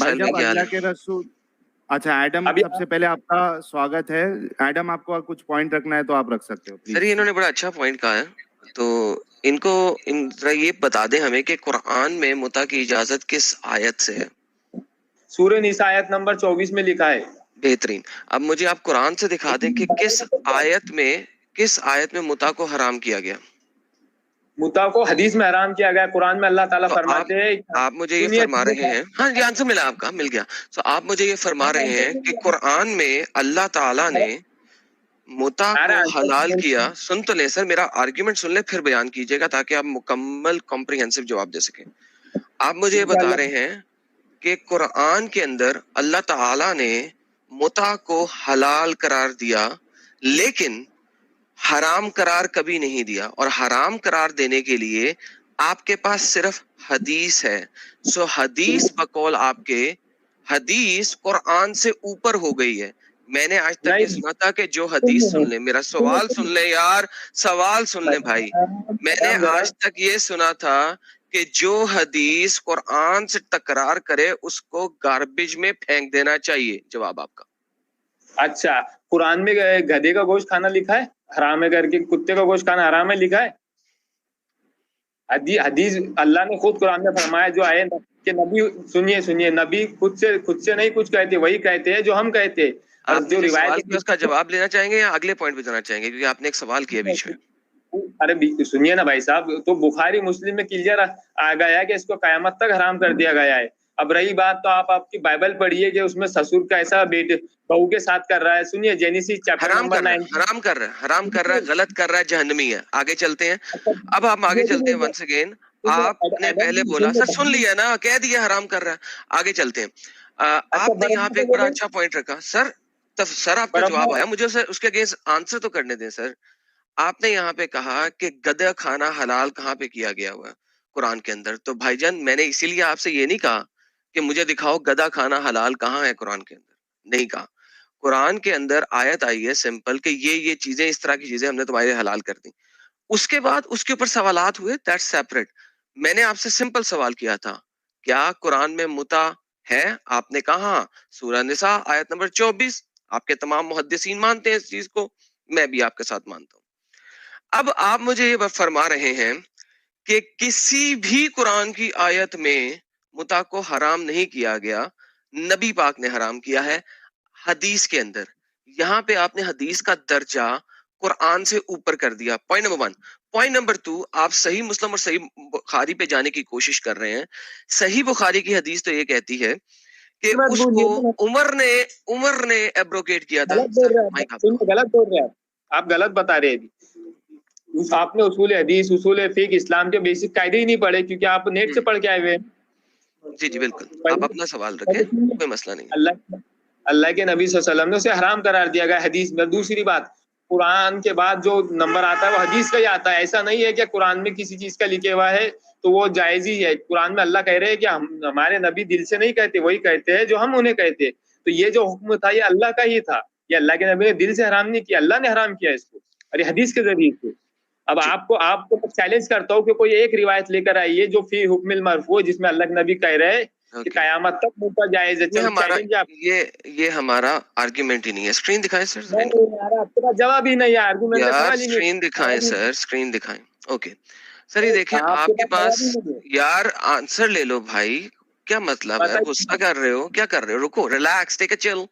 भाई भाई जब क्या हाल अल्लाह है? के रसूल। अच्छा एडम, अभी सबसे पहले आपका स्वागत है। एडम, आपको कुछ पॉइंट रखना है तो आप रख सकते हो सर प्लीज। ये इन्होंने बड़ा अच्छा पॉइंट कहा है, तो इनको जरा ये बता दें हमें कि कुरान में मुता की इजाजत किस आयत से है। सूरह निसा आयत नंबर 24 में लिखा है। बेहतरीन। अब मुझे आप कुरान से दिखा दें कि किस आयत में मुता को हराम किया गया। मुता को हदीस में हराम किया गया, कुरान में अल्लाह ताला तो फरमाते हैं। आप मुझे ये सुनिए फरमा रहे हैं, हाँ ये आंसर मिला आपका, मिल गया। तो आप मुझे ये फरमा रहे हैं कि कुरान में अल्लाह ताला ने मुता को हलाल किया। सुन तो ले सर, मेरा आर्ग्यूमेंट सुन ले फिर बयान कीजिएगा ताकि आप मुकम्मल कॉम्प्रिहेंसिव जवाब दे सकें। आप मुझे ये बता रहे हैं कि कुरान के अंदर अल्लाह ताला ने मुता को हलाल करार दिया, लेकिन हराम करार कभी नहीं दिया, और हराम करार देने के लिए आपके पास सिर्फ हदीस है। सो हदीस बकौल आपके, हदीस कुरान से ऊपर हो गई है। मैंने आज तक ये सुना था कि जो हदीस, सुन ले मेरा सवाल, सुन ले यार, सवाल सुन ले भाई। मैंने आज तक ये सुना था कि जो हदीस कुरान से तकरार करे उसको गार्बेज में फेंक देना चाहिए। जवाब आपका। अच्छा, कुरान में गधे का गोश्त खाना लिखा है हराम है करके, कुत्ते का गोश्त खाना हराम है लिखा है? हदीस अल्लाह ने खुद कुरान में फरमाया, जो आए कि नबी, सुनिए नबी खुद से नहीं कुछ कहते, वही कहते हैं जो हम कहते हैं। और आपने जो जो सवाल रिवायत किया उसका जवाब लेना चाहेंगे या अगले पॉइंट पे जाना चाहेंगे, क्योंकि आपने एक सवाल किया बीच में। अरे सुनिए ना भाई साहब, तो बुखारी मुस्लिम में क्लियर आ गया है कि इसको कयामत तक हराम कर दिया गया है। अब रही बात, तो आप आपकी बाइबल पढ़िए कि उसमें ससुर कैसा बेटे बहू के साथ कर रहा है। सुनिए जेनेसिस चैप्टर हराम नंबर कर रहा है, 9। हराम कर रहा है, गलत कर रहा है, जहन्नमी है। आगे चलते हैं। अब हम आगे चलते हैं। वंस अगेन आपने पहले बोला, सर सुन लिया ना, कह दिया हराम कर रहा है। आगे चलते हैं। आपने यहाँ पे एक बड़ा अच्छा पॉइंट रखा सर। तब सर आपका जवाब आया, मुझे उसके अगेंस्ट आंसर तो करने दें सर। आपने यहाँ पे कहा कि गधा खाना हलाल कहाँ पे किया गया हुआ है कुरान के अंदर। तो भाईजान मैंने इसीलिए आपसे ये नहीं कहा कि मुझे दिखाओ गधा खाना हलाल कहाँ है कुरान के अंदर, नहीं कहा। कुरान के अंदर आयत आई है सिंपल कि ये चीजें, इस तरह की चीजें हमने तुम्हारे हलाल कर दी। उसके बाद उसके ऊपर सवालात हुए, दैट्स सेपरेट। मैंने आपसे सिंपल सवाल किया था, क्या कुरान में मुता है? आपने कहा सूरह निसा आयत नंबर 24। आपके तमाम मुहद्दिसीन मानते हैं इस चीज को, मैं भी आपके साथ मानता हूं। अब आप मुझे ये फरमा रहे हैं कि किसी भी कुरान की आयत में मुता को हराम नहीं किया गया, नबी पाक ने हराम किया है हदीस के अंदर। यहाँ पे आपने हदीस का दर्जा कुरान से ऊपर कर दिया। Point number 1। पॉइंट नंबर 2, आप सही मुस्लिम और सही बुखारी पे जाने की कोशिश कर रहे हैं। सही बुखारी की हदीस तो ये कहती है कि उसको उमर ने एब्रोगेट किया था। गलत बोल रहे हैं आप गलत बता रहे हैं। आपने उसूल हदीस, उसूल फिक, इस्लाम के बेसिक कायदे ही नहीं पढ़े, क्योंकि आप नेट से पढ़ के आए हुए हैं। जी बिल्कुल, आप अपना सवाल रखें, कोई मसला नहीं। अल्लाह के नबी सल्लल्लाहु अलैहि वसल्लम ने उसे हराम करार दिया गया हदीस में। दूसरी बात, कुरान के बाद जो नंबर आता है वो हदीस का ही आता है। ऐसा नहीं है कि कुरान में किसी चीज का लिखे हुआ है तो वो जायज ही है। कुरान में अल्लाह कह रहे हैं कि हमारे नबी दिल से नहीं कहते, वही कहते हैं जो हम उन्हें कहते। तो ये जो हुक्म था ये अल्लाह का ही था, ये अल्लाह के नबी ने दिल से हराम नहीं किया, अल्लाह ने हराम किया इसको, और ये हदीस के जरिए से। अब आपको चैलेंज करता हूँ कि कोई एक रिवायत लेकर आइए जो फी हुक्मिल मरफू, जिसमें अल्लाह के नबी कह रहे हैं कि कयामत तक मुता जायज है। ये हमारा आर्गुमेंट ही नहीं है। स्क्रीन दिखाएं सर। आपके पास जवाब ही नहीं है, आर्गुमेंट का सवाल ही नहीं। स्क्रीन दिखाएं सर, स्क्रीन दिखाएं। ओके सर, ये देखें आपके पास। यार आंसर ले लो भाई, क्या मतलब है, गुस्सा कर रहे हो, क्या कर रहे हो? रुको, रिलैक्स, टेक अ चिल,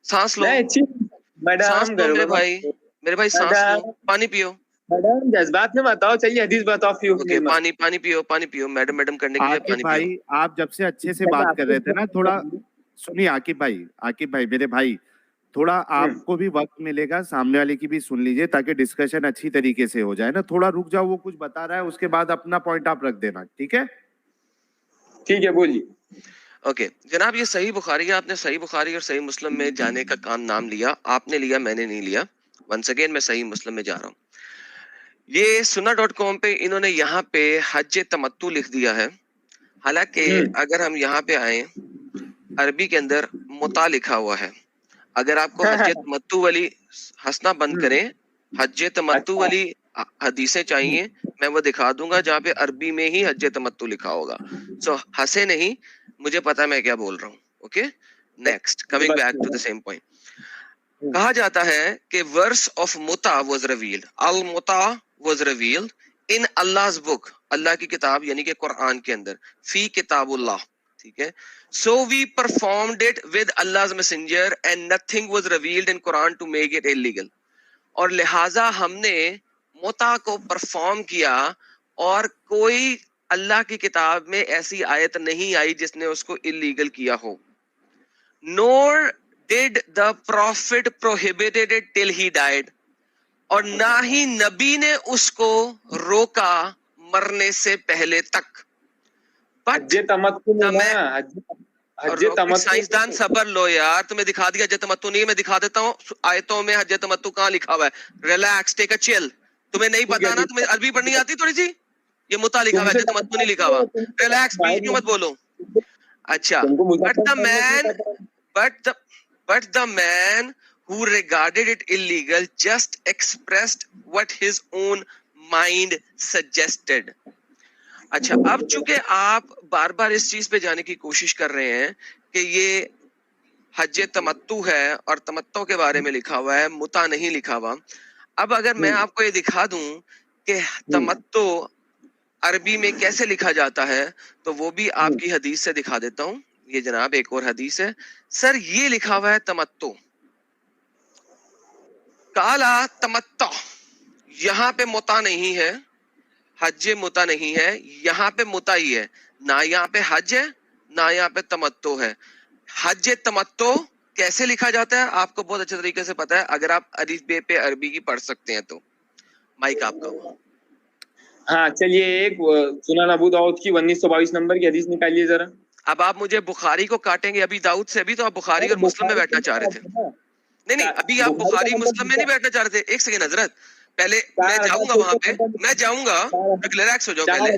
सांस लो, सांस लो मेरे भाई, सांस लो, पानी पियो। मैडम जज्बात में बताओ, चाहिए हदीस बताओ। ओके, पानी पियो। मैडम करने के लिए आकिब पानी भाई, पियो। आप जब से अच्छे से बात कर रहे थे ना, थोड़ा सुनिए आकिब भाई मेरे भाई, थोड़ा आपको भी वक्त मिलेगा, सामने वाले की भी सुन लीजिए ताकि डिस्कशन अच्छी तरीके से हो जाए ना। थोड़ा रुक जाओ, वो कुछ बता रहा है, उसके बाद अपना पॉइंट आप रख देना, ठीक है? ठीक है, बोलिए। ओके जनाब, ये सही बुखारी है। आपने सही बुखारी और सही मुस्लिम में जाने का नाम लिया, आपने लिया, मैंने नहीं लिया। वंस अगेन मैं सही मुस्लिम में जा रहा हूँ। ये सुन्ना.com पे इन्होंने यहाँ पे हज तमत्तु लिख दिया है, हालांकि अगर हम यहाँ पे आए, अरबी के अंदर मुता लिखा हुआ है। अगर आपको हज तमत्तु वाली, हंसना बंद करें, हज तमत्तु वाली हदीसें चाहिए, मैं वो दिखा दूंगा जहाँ पे अरबी में ही हज तमत्तु लिखा होगा। सो हंसे नहीं, मुझे पता मैं क्या बोल रहा हूँ। Okay, next, coming back to the same point. कहा जाता है कि वर्स ऑफ मुता वाज रिवील्ड, अल मुता was revealed in Allah's book, अल्लाह की किताब यानी कि कुरान के अंदर, फी किताबुल्लाह, ठीक है। So we performed it with Allah's messenger and nothing was revealed in Quran to make it illegal, और लिहाजा हमने मुता को परफॉर्म किया और कोई अल्लाह की किताब में ऐसी आयत नहीं आई जिसने उसको इलीगल किया हो। Nor did the prophet prohibited it till he died, और ना ही नबी ने उसको रोका मरने से पहले तक। बट साइंसदान सबर लो यार, तुम्हें दिखा दिया हज तमत्तु नहीं, मैं दिखा देता हूँ आयतों में हज तमत्तु कहाँ लिखा हुआ है। Relax, take a chill. तुम्हें नहीं पता ना, तुम्हें अरबी पढ़नी आती थोड़ी सी, ये मुता लिखा हुआ है, हज तमत्तु नहीं लिखा हुआ। रिलैक्स, बीच में मत बोलो। अच्छा, but the man who regarded it illegal just expressed what his own mind suggested. अच्छा, अब चूंकि आप बार बार इस चीज पे जाने की कोशिश कर रहे हैं कि ये हज तमत्तु है और तमत्तु के बारे में लिखा हुआ है, मुता नहीं लिखा हुआ। अब अगर मैं आपको ये दिखा दूं कि तमत्तु अरबी में कैसे लिखा जाता है, तो वो भी आपकी हदीस से दिखा देता हूं। ये जनाब एक और हदीस है सर, ये लिखा हुआ है तमत्तु, काला तमत्तु, यहाँ पे मुता नहीं है, हज मुता नहीं है, यहाँ पे मुता ही है, ना यहाँ पे हज है ना यहाँ पे तमत्तु है। हज तमत्तु कैसे लिखा जाता है आपको बहुत अच्छे तरीके से पता है, अगर आप अरबी पे अरबी की पढ़ सकते हैं तो। माइक आपका। हाँ चलिए, एक सुनन अबू दाऊद की 1922 नंबर की हदीस निकालिए जरा। अब आप मुझे बुखारी को काटेंगे अभी दाऊद से, अभी तो आप बुखारी और मुस्लिम में बैठना चाह रहे थे। नहीं, अभी आप बुखारी मुस्लिम में नहीं बैठना चाह रहे थे। एक सेकंड हजरत, पहले मैं जाऊंगा वहां पे, मैं जाऊंगा, रिलैक्स हो जाओ पहले,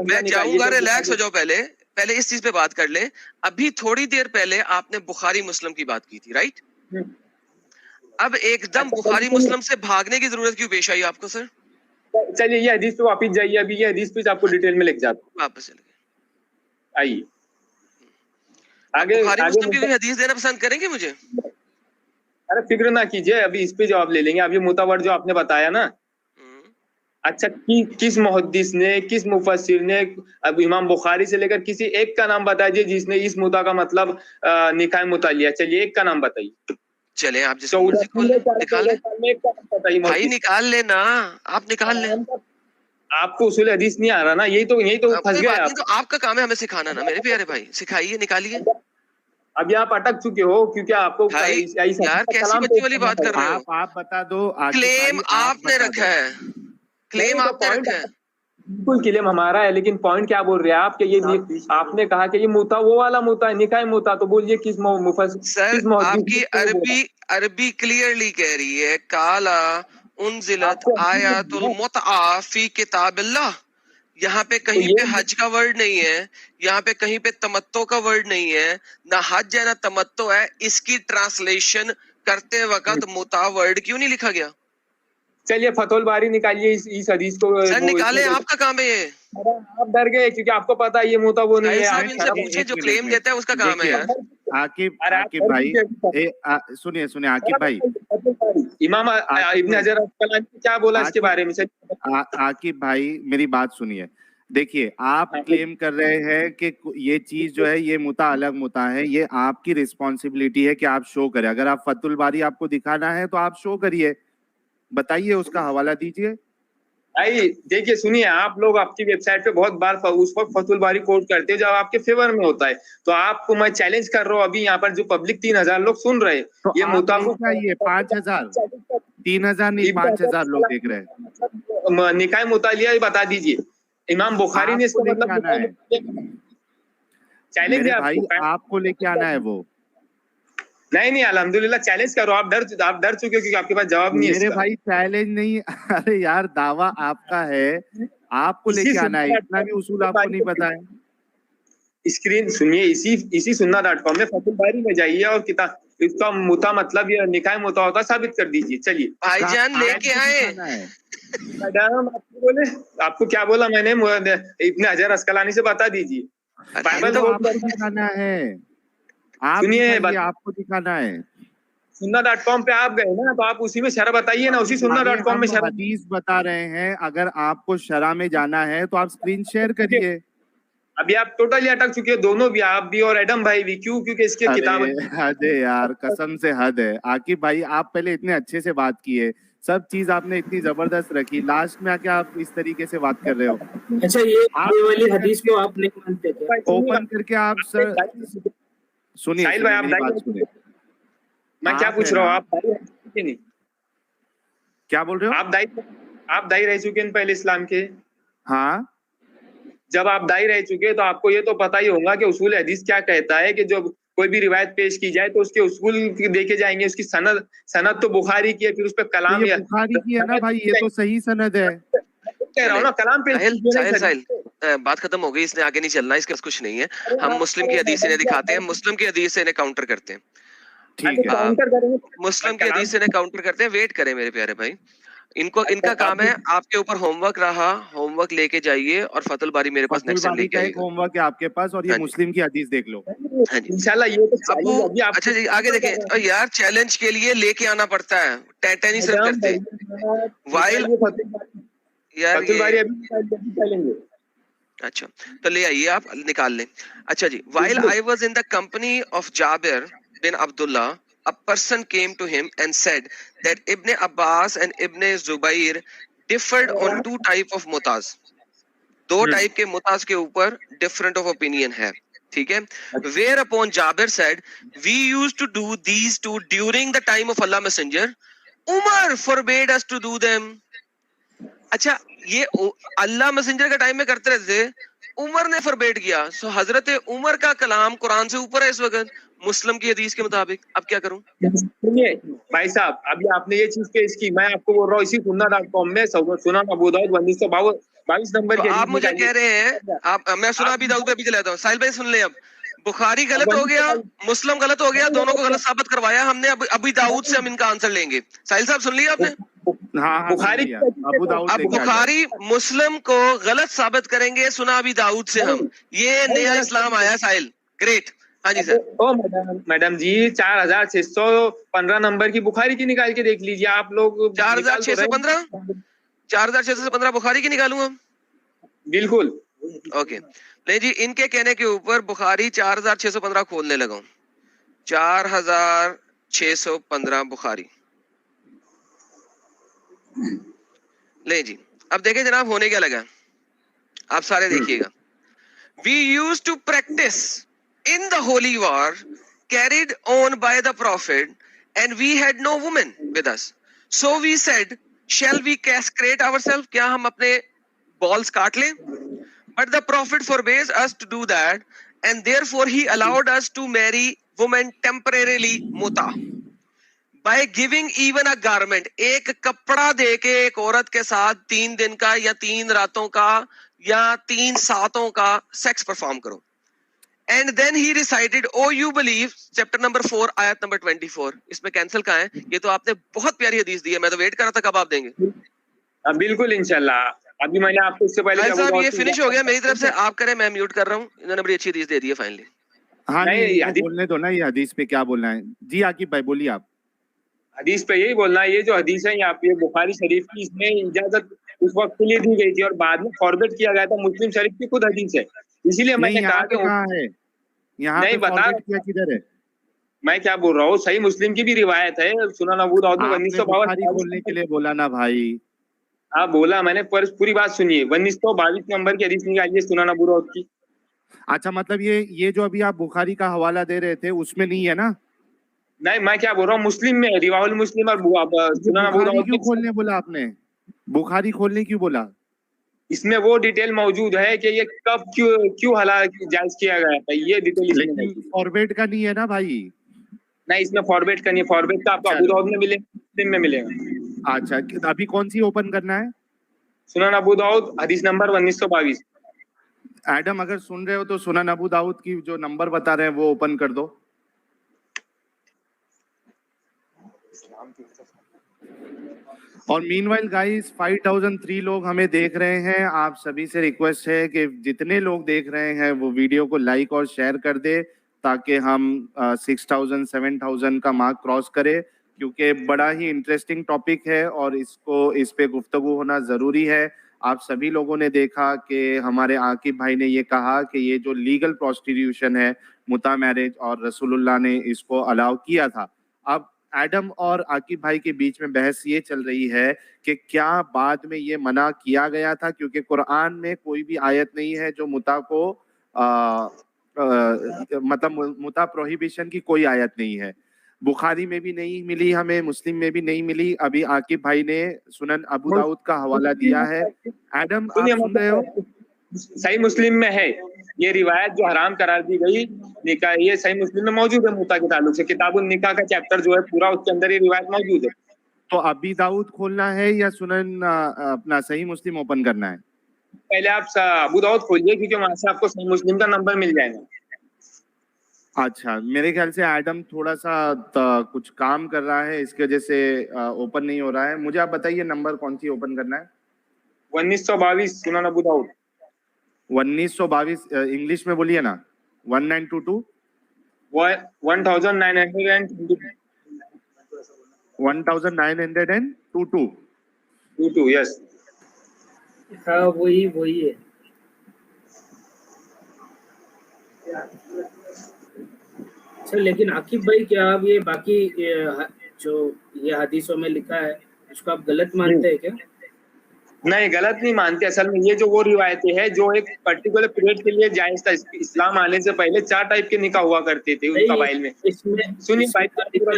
मैं जाऊंगा, रिलैक्स हो जाओ पहले इस चीज पे बात कर ले। अभी थोड़ी देर पहले आपने बुखारी मुस्लिम की बात की थी, राइट? अब एकदम बुखारी मुस्लिम से भागने की जरूरत क्यों पेश आई आपको सर? चलिए ये हदीस पे वापस जाइए, अभी ये हदीस पे आपको डिटेल में लिख जाता हूं। वापस चले आइए आगे। बुखारी मुस्लिम की हदीस देना पसंद करेंगे मुझे? अरे फिक्र ना कीजिए, अभी इस पे जवाब ले लेंगे। अभी मुतावर जो आपने बताया ना, अच्छा किस मुहद्दिस ने, किस मुफस्सिर ने, अब इमाम बुखारी से लेकर किसी एक का नाम बताइए जिसने इस मुता का मतलब निकाह मुता लिया। चलिए एक का नाम बताइए। चले आप जिसको निकाल ले भाई, निकाल लेना, आप निकाल ले। आपको उसूल हदीस नहीं आ रहा ना, यही तो फंस गए आप। तो आपका काम है हमें सिखाना ना मेरे प्यारे भाई, सिखाइए, निकालिए। अभी आप अटक चुके हो क्योंकि आपको भाई यार कैसी बच्ची वाली बात कर रहे हो? आप बता दो। क्लेम आपने रखा है, क्लेम आपने रखा है। बिल्कुल क्लेम हमारा है, लेकिन पॉइंट क्या बोल रहे हैं आप कि ये आपने कहा कि ये मुता वो वाला मुता है, निकाह मुता, तो बोलिए किस सर आपकी अरबी क्लियरली कह रही है, काला उनजिलत आयातुल मुतआ फी किताबिल्लाह। यहाँ पे कहीं पे हज का वर्ड नहीं है, यहाँ पे कहीं पे तमत्तो का वर्ड नहीं है, ना हज है ना तमत्तो है। इसकी ट्रांसलेशन करते वक्त मुता वर्ड क्यों नहीं लिखा गया? चलिए फतहुल बारी निकालिए इस हदीस को। सर निकाले, आपका काम है ये। आप डर गए क्योंकि आपको पता है ये मुता वो नहीं है। इनसे पूछे, जो क्लेम देता है उसका काम है यार। आकिब भाई सुनिए आकिब भाई, इमाम इब्न हजर अस्कलानी क्या बोला इसके बारे में? आकिब भाई मेरी बात सुनिए। देखिए आप क्लेम कर रहे हैं कि ये चीज जो है ये मुता अलग मुता है, ये आपकी रिस्पॉन्सिबिलिटी है कि आप शो करें। अगर आप फतहुल बारी आपको दिखाना है तो आप शो करिए, बताइए, उसका हवाला दीजिए। भाई देखिए सुनिए, आप लोग आपकी वेबसाइट पे बहुत बार उस वक्त फतहुल बारी कोट करते हो जब आपके फेवर में होता है, तो आपको मैं चैलेंज कर रहा हूँ। अभी यहाँ पर जो पब्लिक 3000 लोग सुन रहे हैं, तो ये मुताबिक 5000 3000 नहीं 5000 लोग देख रहे हैं। निकाह मुतालिया बता दीजिए, इमाम बुखारी ने इसका मतलब चैलेंज है भाई, आपको लेके आना है वो। नहीं अल्हम्दुलिल्लाह चैलेंज करो। आप डर चुके हो क्योंकि आपके पास जवाब नहीं है। मेरे भाई चैलेंज नहीं, अरे यार दावा आपका है, आपको लेके आना है, इतना भी उसूल आपको नहीं पता है। स्क्रीन सुनिए, इसी सुन्ना.com में फतहुल बारी में जाइए और किताब इसका मुता मतलब ये निकाह मुता होता साबित कर दीजिए। चलिए भाईजान लेके आए। मैडम आपको बोले, आपको क्या बोला मैंने? इब्न हजर अस्कलानी से बता दीजिए। बाइबल तो दिखाना है। आप सुनिए, दिखाइए, आपको दिखाना है। sunna.com पे आप गए ना, तो आप उसी में शरह बताइए ना, उसी अरे sunna.com में हम शरह। हदीस बता रहे हैं, अगर आपको शरा में जाना है तो आप स्क्रीन शेयर करिए। अभी आप टोटली अटक चुके हैं, दोनों भी, आप भी और एडम भाई भी। क्यों? क्योंकि इसके किताब अरे हद है यार, कसम से हद है। आकिब भाई आप पहले इतने अच्छे से बात किए, सब चीज आपने इतनी जबरदस्त रखी, लास्ट में आके आप इस तरीके से बात कर रहे हो। अच्छा, ये वाली हदीस को आप नहीं मानते क्या? ओपन करके आप सर सुनिए, साहिल भाई, आप मेरी बात सुनिए। मैं क्या पूछ रहा हूँ, आप दाई रह चुके नहीं? क्या बोल रहे हो? आप दाई रह चुके हैं पहले इस्लाम के? हाँ, जब आप दाई रह चुके तो आपको ये तो पता ही होगा कि उसूल हदीस क्या कहता है, कि जब कोई भी रिवायत पेश की जाए तो उसके उसूल देखे जाएंगे, उसकी सनद तो बुखारी की है, फिर उस पर कलाम ये बुखारी की है ना भाई, ये तो सही सनद है। कह रहा हूँ ना, कलाम पेश साहिल बात खत्म हो गई, इसने आगे नहीं चलना, इसके पास कुछ नहीं है। हम मुस्लिम की हदीस इन्हें दिखाते हैं, मुस्लिम की हदीस से इन्हें काउंटर करते हैं। ठीक है, मुस्लिम की हदीस से इन्हें काउंटर करते हैं। वेट करें मेरे प्यारे भाई, इनका काम है, आपके ऊपर होमवर्क रहा, होमवर्क लेके जाइए, और फतुल बारी मेरे पास नेक्स्ट टाइम लेके आइएगा। होमवर्क है आपके पास, और ये मुस्लिम की हदीस देख लो। हाँ जी, इंशाल्लाह। ये तो अब अच्छा जी, आगे देखें। यार चैलेंज के लिए लेके आना पड़ता है, टेंशन नहीं सिर्फ करते वाइल यार ये। अच्छा, तो ले आइए, आप निकाल लें। अच्छा जी, while I was in the company of Jabir bin Abdullah, a person came to him and said that Ibn Abbas and Ibn Zubair differed on two type of mutas. दो टाइप के मुताज के ऊपर different of opinion है, ठीक है। Whereupon Jabir said, we used to do these two during the time of Allah Messenger. Umar forbade us to do them. अच्छा, ये अल्लाह messenger के टाइम में करते रहते थे, उमर ने फॉरबेड किया। सो हजरत उमर का कलाम कुरान से ऊपर है इस वक्त, मुस्लिम की हदीस के मुताबिक। अब क्या करूं? सुनिए भाई साहब, अभी आपने ये चीज पेश की, मैं आपको बोल रहा हूँ इसी sunna.com में सुनन अबू दाऊद 1922 नंबर तो आप मुझे कह रहे हैं, आप मैं सुना अभी दाऊद पे भी चलाता हूँ। साहिल भाई सुन ले, अब बुखारी गलत हो गया, मुस्लिम गलत हो गया, दोनों को गलत साबित करवाया हमने। अब अभी दाऊद से हम इनका आंसर लेंगे। साहिल साहब सुन लिया आपने? हाँ, बुखारी अब बुखारी मुस्लिम को गलत साबित करेंगे सुना अभी दाऊद से हम। ये नया इस्लाम आया साहिल, ग्रेट। हाँ जी सर। ओ मैडम जी, 4615 नंबर की बुखारी की निकाल के देख लीजिए आप लोग। 4615 4615 बुखारी की निकालूं हम? बिल्कुल। ओके, नहीं जी, इनके कहने के ऊपर बुखारी 4615 खोलने लगा हूं। 4615 बुखारी ले जी। अब देखें जनाब, होने क्या लगा, आप सारे देखिएगा। We used to practice in the holy war carried on by the prophet, and we had no woman with us. So we said, shall we castrate ourselves? क्या हम अपने balls काट लें? But the prophet forbade us to do that, and therefore he allowed us to marry women temporarily muta. By giving even a garment, एक कपड़ा देके एक औरत के साथ 3 दिन का या 3 रातों का या 3 सातों का सेक्स परफॉर्म करो। And then he recited, "Oh you believe," chapter number 4 आयत नंबर 24। इसमें कैंसिल कहाँ है? ये तो आपने बहुत प्यारी हदीस दी है, मैं तो वेट कर रहा था कब आप देंगे। बिल्कुल इंशाल्लाह। अभी मैंने आपको इससे पहले साहब ये फिनिश हो गया मेरी तरफ से, आप करें, मैं म्यूट कर रहा हूँ। इन्होंने बड़ी अच्छी हदीस दे दी है फाइनली। हाँ नहीं, बोलने दो ना, ये हदीस पे क्या बोलना है जी। आकिब भाई बोलिए आप। हदीस पे यही बोलना है, ये जो हदीस है यहाँ पे बुखारी शरीफ की, इसमें इजाजत उस वक्त के लिए दी गई थी और बाद में फॉरवर्ड किया गया था। मुस्लिम शरीफ की खुद हदीस है, इसीलिए मैंने कहा कि कहाँ है, यहाँ पे फॉरवर्ड किया किधर है? मैं क्या बोल रहा हूँ, सही मुस्लिम की भी रिवायत है, सुनन अबू दाऊद में 1952 बोलने के लिए बोला ना भाई। हाँ बोला मैंने, पर पूरी बात सुनिए। 1922 नंबर की हदीस निकालिए सुनन अबू दाऊद की। अच्छा, मतलब ये जो अभी आप बुखारी का हवाला दे रहे थे उसमें नहीं है ना? नहीं, मैं क्या बोल रहा हूँ, मुस्लिम में, रिवाहुल मुस्लिम और सुनन अबू दाऊद। क्यों खोलने बोला आपने? बुखारी खोलने क्यों बोला? इसमें वो डिटेल मौजूद है कि ये कब क्यों हलाल जायज किया गया था, ये डिटेल इसमें फॉरवर्ड का नहीं है ना भाई? नहीं, इसमें फॉरवर्ड का नहीं, फॉरवर्ड का आपको अबू दाऊद में मिलेगा, मुस्लिम में मिलेगा। अच्छा, अभी कौन सी ओपन करना है? सुनन अबू दाऊद हदीस नंबर 1922। एडम अगर सुन रहे हो तो सुनन अबू दाऊद की जो नंबर बता रहे हैं वो ओपन कर दो। और मीनवाइल गाइस 5003 लोग हमें देख रहे हैं। आप सभी से रिक्वेस्ट है कि जितने लोग देख रहे हैं वो वीडियो को लाइक और शेयर कर दे। ताकि हम 6000 7000 का मार्क क्रॉस करें, क्योंकि बड़ा ही इंटरेस्टिंग टॉपिक है और इस पे गुफ्तगू होना जरूरी है। आप सभी लोगों ने देखा कि हमारे आकिब भाई ने ये कहा कि ये जो लीगल प्रोस्टिट्यूशन है, मुता मैरिज, और रसूलुल्लाह ने इसको अलाउ किया था। अब एडम और आकिब भाई के बीच में बहस ये चल रही है कि क्या बाद में ये मना किया गया था, क्योंकि कुरान में कोई भी आयत नहीं है जो मुता को मतलब मुता प्रोहिबिशन की कोई आयत नहीं है। बुखारी में भी नहीं मिली हमें, मुस्लिम में भी नहीं मिली। अभी आकिब भाई ने सुनन अबू दाऊद का हवाला दिया है। एडम, आप सुन रहे हो? सही मुस्लिम में है ये रिवायत जो हराम करार दी गई निकाह, ये सही मुस्लिम में मौजूद है। मुता के ताल्लुक से किताबुल निकाह का चैप्टर जो है पूरा, उसके अंदर ये रिवायत मौजूद है। तो अबी दाऊद खोलना है या सुनन अपना सही मुस्लिम ओपन करना है? पहले आप अबू दाऊद खोलिए, क्योंकि वहां से आपको सही मुस्लिम का नंबर मिल जाएगा। अच्छा, मेरे ख्याल से एडम थोड़ा सा कुछ काम कर रहा है, इसकी वजह से ओपन नहीं हो रहा है। मुझे आप बताइए नंबर कौन सी ओपन करना है? 1922 सुनन अबू दाऊद। 1922 इंग्लिश में बोलिए ना। 1922 1922 यस। हाँ वही है। अच्छा, लेकिन आकिब भाई, क्या आप ये बाकी जो ये हदीसों में लिखा है उसको आप गलत मानते हैं क्या? नहीं, गलत नहीं मानते। असल में ये जो वो रिवायतें हैं जो एक पर्टिकुलर पीरियड के लिए जायज था। इस्लाम आने से पहले 4 टाइप के निकाह हुआ करते थे उस कबाइल में। सुनिए भाई,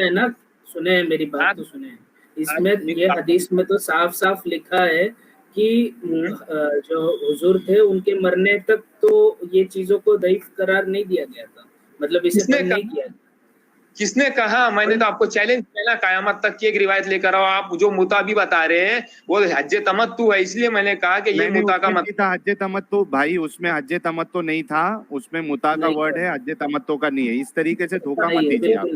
है ना, सुने मेरी बात तो सुने। इसमें ये हदीस में तो साफ साफ लिखा है कि जो हुजूर थे उनके मरने तक तो ये चीजों को दईफ करार नहीं दिया गया था, मतलब इसे बंद नहीं किया। किसने कहा? मैंने तो आपको चैलेंज किया ना, कयामत तक की एक रिवायत लेकर आओ। आप जो मुता भी बता रहे हैं वो हज्ज तमत्तु है, इसलिए मैंने कहा कि ये मुता का मतलब हज्ज तमत्तु। भाई उसमें हज्ज तमत्तु नहीं था, उसमें मुता का वर्ड है, हज्ज तमत्तु का नहीं है। इस तरीके से धोखा मत दीजिए आप।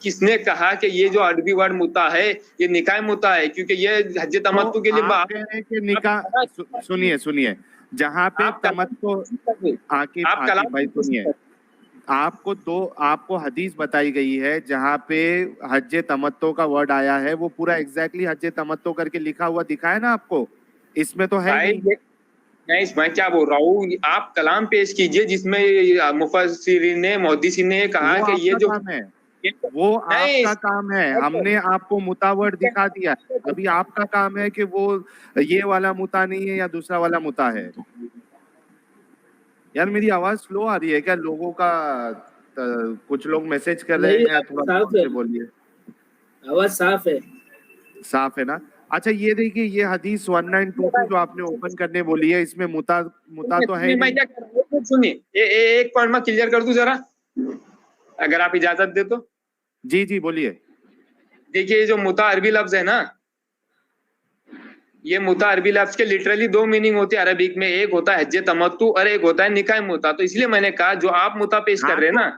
किसने कहा कि ये जो अरबी वर्ड मुता है ये निकाह मुता है? क्योंकि ये हज्ज तमत्तु के लिए आप कह रहे हैं कि निकाह, सुनिए जहाँ पे तमत्तु, आकिब भाई सुनिए, आपको हदीस बताई गई है जहाँ पे हज्ज तमत्तो का वर्ड आया है, वो पूरा एग्जैक्टली हज्ज तमत्तो करके लिखा हुआ दिखा है ना आपको? इसमें तो है नहीं। मैं क्या बोल रहा हूँ, आप कलाम पेश कीजिए जिसमें मुफस्सिरीन ने, मुहद्दिसीन ने कहा कि ये जो काम है वो आपका काम है। हमने आपको मुता वर्ड दिखा दिया, अभी आपका काम है कि वो ये वाला मुता नहीं है या दूसरा वाला मुता है। यार मेरी आवाज स्लो आ रही है क्या? लोगों का कुछ लोग मैसेज कर रहे हैं, थोड़ा से बोलिए। आवाज साफ है ना? अच्छा, ये देखिए, ये हदीस 1922 जो आपने ओपन करने बोली है, इसमें मुता तो है नहीं। सुनिए एक पॉइंट मैं क्लियर कर दूं जरा, अगर आप इजाजत दे तो। जी बोलिए। देखिए, ये जो मुता अरबी लफ्ज है ना, ये मुता अरबी लफ्ज के लिटरली 2 मीनिंग होते हैं अरबिक में। एक होता है हज्ज तमत्तु और एक होता है निकाह मुता। तो इसलिए मैंने कहा जो आप मुता पेश कर रहे हैं ना,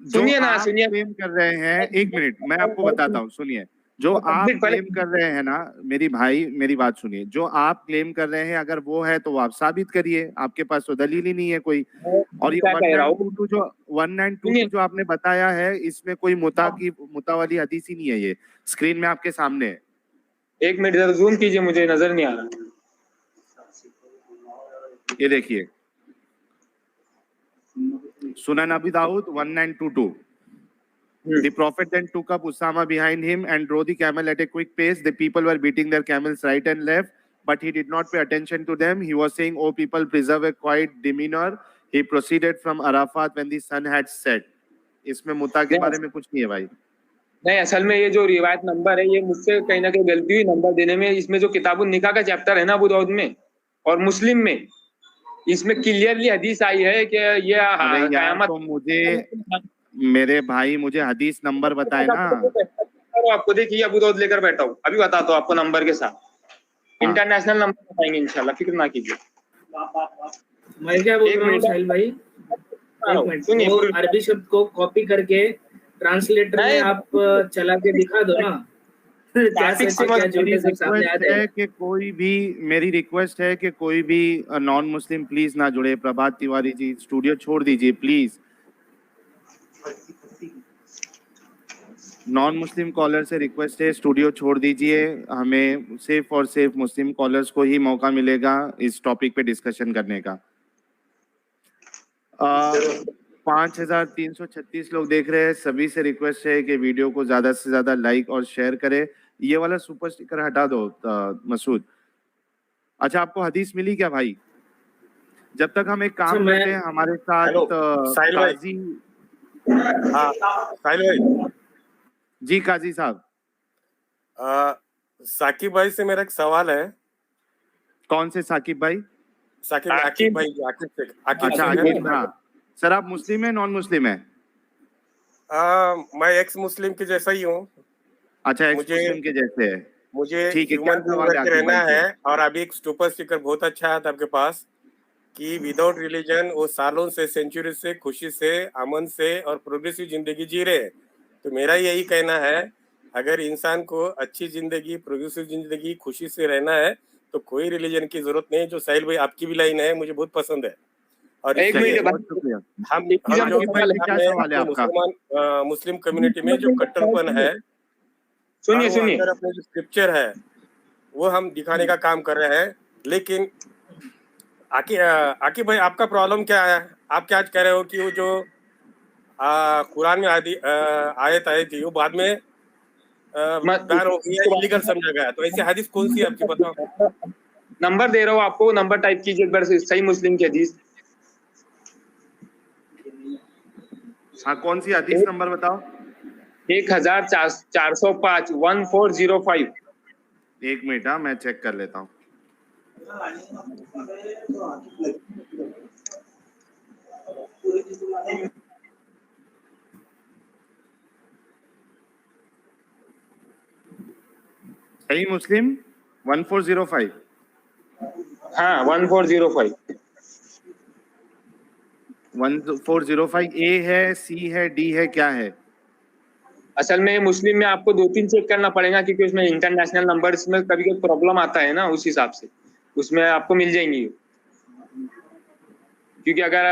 सुनिए क्लेम कर रहे हैं, 1 मिनट मैं आपको बताता हूँ, सुनिए। जो आप क्लेम कर रहे हैं ना मेरी बात सुनिए। जो आप क्लेम कर रहे हैं अगर वो है तो आप साबित करिए, आपके पास तो दलील ही नहीं है कोई। और ये 1922 जो आपने बताया है, इसमें कोई मुता वाली हदीस ही नहीं है। ये स्क्रीन में आपके सामने है। 1 मिनट जरा जूम कीजिए, मुझे नजर नहीं आ रहा। ये देखिए, सुनन अबी Dawood 1922। The prophet then took up Usama behind him and drove the camel at a quick pace. The people were beating their camels right and left, but he did not pay attention to them. He was saying, "O people, preserve a quiet demeanor." He proceeded from Arafat when the sun had set. इसमें मुता के बारे में कुछ नहीं है भाई। नहीं, असल में ये जो रिवायत नंबर है, ये मुझसे कहीं ना कहीं गलती हुई नंबर देने में। इसमें जो किताबुन निकाह का चैप्टर है ना अबू दाऊद में और मुस्लिम में, इसमें क्लियरली हदीस आई है कि ये क़यामत। तो मेरे भाई मुझे हदीस नंबर बताए ना। आपको देखिए अबू दाऊद लेकर बैठा हूँ, अभी बताता हूँ आपको नंबर के साथ। इंटरनेशनल नंबर बताएंगे इंशाल्लाह, फिक्र ना कीजिए। मैं क्या बोल रहा हूँ साहिल भाई, वो अरबी शब्द को कॉपी करके ट्रांसलेटर में आप चला के दिखा दो ना। मेरी रिक्वेस्ट है कि कोई भी नॉन मुस्लिम प्लीज ना जुड़े। प्रभात तिवारी जी, स्टूडियो छोड़ दीजिए प्लीज। नॉन मुस्लिम कॉलर से रिक्वेस्ट है, स्टूडियो छोड़ दीजिए, हमें सिर्फ और सिर्फ मुस्लिम कॉलर्स को ही मौका मिलेगा इस टॉपिक पे डिस्कशन करने का। 5336 लोग देख रहे हैं, सभी से रिक्वेस्ट है कि वीडियो को ज्यादा से ज्यादा लाइक और शेयर करें। ये वाला सुपर स्टिकर हटा दो मसूद। अच्छा, आपको हदीस मिली क्या भाई? जब तक हम एक काम करते हैं हमारे साथ साहिल भाई। काजी। हाँ साहिल भाई जी काजी साहब। साकिब भाई से मेरा एक सवाल है। कौन से साकिब भाई? आकिब भाई, आकिब से। अच्छा आकिब, हाँ सर, आप मुस्लिम है नॉन मुस्लिम है? मैं एक्स मुस्लिम के जैसा ही हूँ। अच्छा, एक्स मुस्लिम के जैसे है। मुझे ठीक है, ह्यूमन बीइंग बन के रहना है। और अभी एक सुपर स्टिकर बहुत अच्छा है आपके पास कि विदाउट रिलीजन वो सालों से, सेंचुरी से खुशी से, अमन से और प्रोग्रेसिव जिंदगी जी रहे हैं। तो मेरा यही कहना है, अगर इंसान को अच्छी जिंदगी, प्रोग्रेसिव जिंदगी, खुशी से रहना है तो कोई रिलीजन की जरूरत नहीं। जो साहिल भाई आपकी भी लाइन है मुझे बहुत पसंद है। और एक मिनट, हम मुस्लिम कम्युनिटी में जो कट्टरपन है, सुनिए अपने जो स्क्रिप्चर है वो हम दिखाने का काम कर रहे हैं। लेकिन आकिब भाई, आपका प्रॉब्लम क्या है? आप क्या कह रहे हो कि वो जो कुरान में आयत आई थी वो बाद में बैन हो गई है, इलीगल समझा गया। तो ऐसी हदीस कौन सी है आपकी, बताओ। नंबर दे रहा हूँ आपको, नंबर टाइप कीजिए एक बार सही मुस्लिम की हदीस। हाँ, कौन सी हदीस नंबर बताओ? 1405 1405। एक मिनट, हाँ मैं चेक कर लेता हूँ। सही मुस्लिम 1405। हाँ 1405। 1405 ए है, सी है, डी है, क्या है? असल में मुस्लिम में आपको 2-3 चेक करना पड़ेगा क्योंकि उसमें इंटरनेशनल नंबर्स में कभी कभी प्रॉब्लम आता है ना, उस हिसाब से उसमें आपको मिल जाएंगी। क्योंकि अगर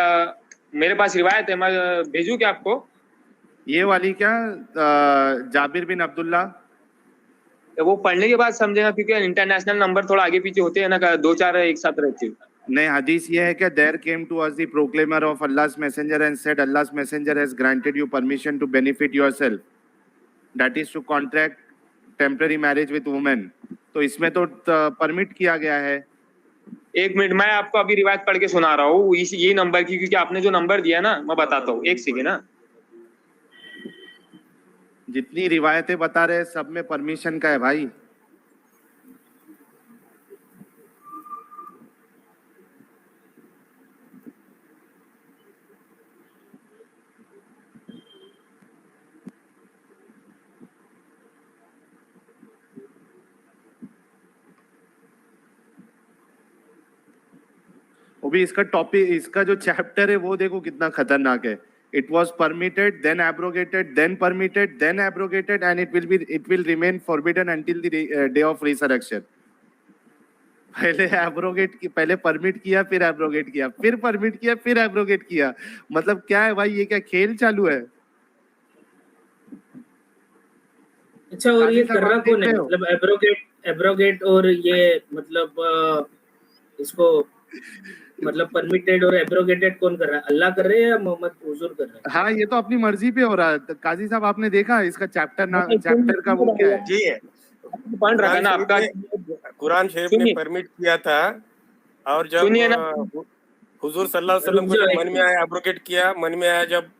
मेरे पास रिवायत है, मैं भेजूं क्या आपको? ये वाली क्या, जाबिर बिन अब्दुल्ला? वो पढ़ने के बाद समझेगा क्योंकि इंटरनेशनल नंबर थोड़ा आगे पीछे होते हैं ना, 2-4 एक साथ रहते हैं। नहीं, हदीस ये है कि there came to us the proclaimer of Allah's messenger and said Allah's messenger has granted you permission to benefit yourself, that is to contract temporary marriage with women. तो इसमें तो परमिट किया गया है। एक मिनट, मैं आपको अभी रिवायत पढ़ के सुना रहा हूँ ये नंबर की, क्योंकि आपने जो नंबर दिया ना मैं बताता हूँ, एक सेकेंड ना। जितनी रिवायतें बता रहे हैं सब में परमिशन का है भाई। वो भी इसका टॉपिक, इसका जो चैप्टर है वो देखो कितना खतरनाक है। It was permitted, then abrogated, then permitted, then abrogated, and it will remain forbidden until the day of resurrection. पहले एब्रोगेट की, पहले परमिट किया, फिर एब्रोगेट किया, फिर परमिट किया, फिर एब्रोगेट किया। मतलब क्या है भाई, ये क्या खेल चालू है? अच्छा, और ये कर रहा कौन है? मतलब एब्रोगेट और ये मतलब इसको मतलब परमिटेड और एब्रोगेटेड कौन कर रहा है? अल्लाह कर रहे हैं या मोहम्मद हुजूर कर रहे हैं? हाँ, ये तो अपनी मर्जी पे हो रहा है। काजी साहब, आपने देखा इसका चैप्टर का वो क्या है? जी, पढ़ रखा ना आपका कुरान शरीफ में परमिट किया था, और जब हुजूर सल्लल्लाहु अलैहि वसल्लम को जब मन में आया एब्रोगेट किया, मन में आया जब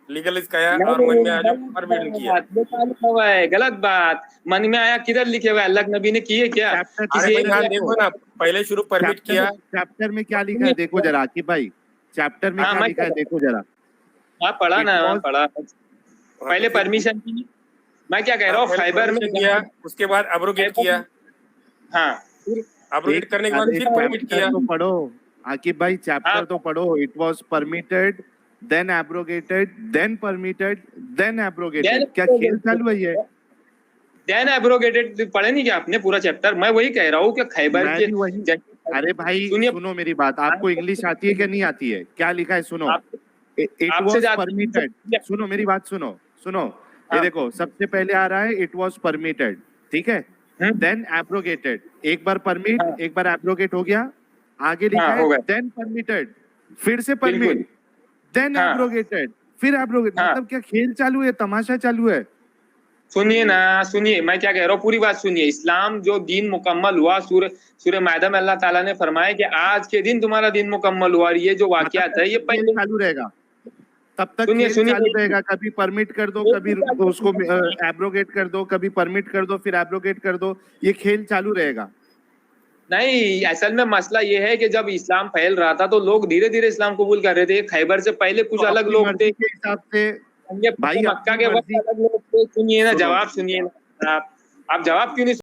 लीगलाइज किया, और मन में आया जब परमिट किया। लिखा हुआ है, गलत बात। मन में आया किधर लिखे हुआ है? अल्लाह के नबी ने किए क्या? देखो ना, पहले शुरू परमिट किया। चैप्टर में क्या लिखा है देखो जरा आकिब भाई, चैप्टर में क्या लिखा है देखो जरा। हाँ पढ़ा ना, पढ़ा। पहले परमिशन की, मैं क्या कह रहा हूँ, खैबर में किया, उसके बाद एब्रोगेट किया। हाँ, एब्रोगेट करने के बाद फिर परमिट किया। तो पढ़ो आकिब भाई, चैप्टर तो पढ़ो। It was permitted, then abrogated, then permitted, then abrogated। क्या खेल चालू है ये? then abrogated पढ़े नहीं क्या आपने पूरा चैप्टर? मैं वही कह रहा हूँ कि खैबर के। अरे भाई सुनो मेरी बात, आपको इंग्लिश आती है क्या नहीं आती है? क्या लिखा है सुनो। इट आपसे वाज ज्यादा परमिटेड। सुनो मेरी बात, सुनो सुनो, ये हाँ। देखो सबसे पहले आ रहा है इट वाज परमिटेड, ठीक है, देन एब्रोगेटेड, एक बार परमिट हाँ। एक बार एब्रोगेट हो गया, आगे लिखा हाँ, है हो गया। देन परमिटेड, फिर से बिल्कुल। परमिट, देन हाँ। एब्रोगेटेड, फिर एब्रोगेट, हाँ। मतलब क्या खेल चालू है, तमाशा चालू है? सुनिए ना, सुनिए मैं क्या कह रहा हूँ, पूरी बात सुनिए। इस्लाम जो दीन मुकम्मल हुआ, सूरह मायदा में अल्लाह ताला ने फरमाया कि आज के दिन तुम्हारा दिन मुकम्मल हुआ, और ये जो वाकयात है ये खेल पहले। चालू रहेगा, तब तक सुनिए खेल सुनिए, चालू रहेगा, कभी परमिट कर दो, कभी उसको नहीं, एब्रोगेट कर दो, कभी परमिट कर दो, फिर एब्रोगेट कर दो, ये खेल चालू रहेगा। असल में मसला ये है कि जब इस्लाम फैल रहा था तो लोग धीरे धीरे इस्लाम कबूल कर रहे थे। खैबर से पहले कुछ तो अलग अपनी लोग थे, मर्जी के हिसाब से ये भाई, मक्का अपनी के वक्त मर्जी, अलग लोग थे। सुनिए ना, सुनो जवाब सुनिए ना आप जवाब क्यों नहीं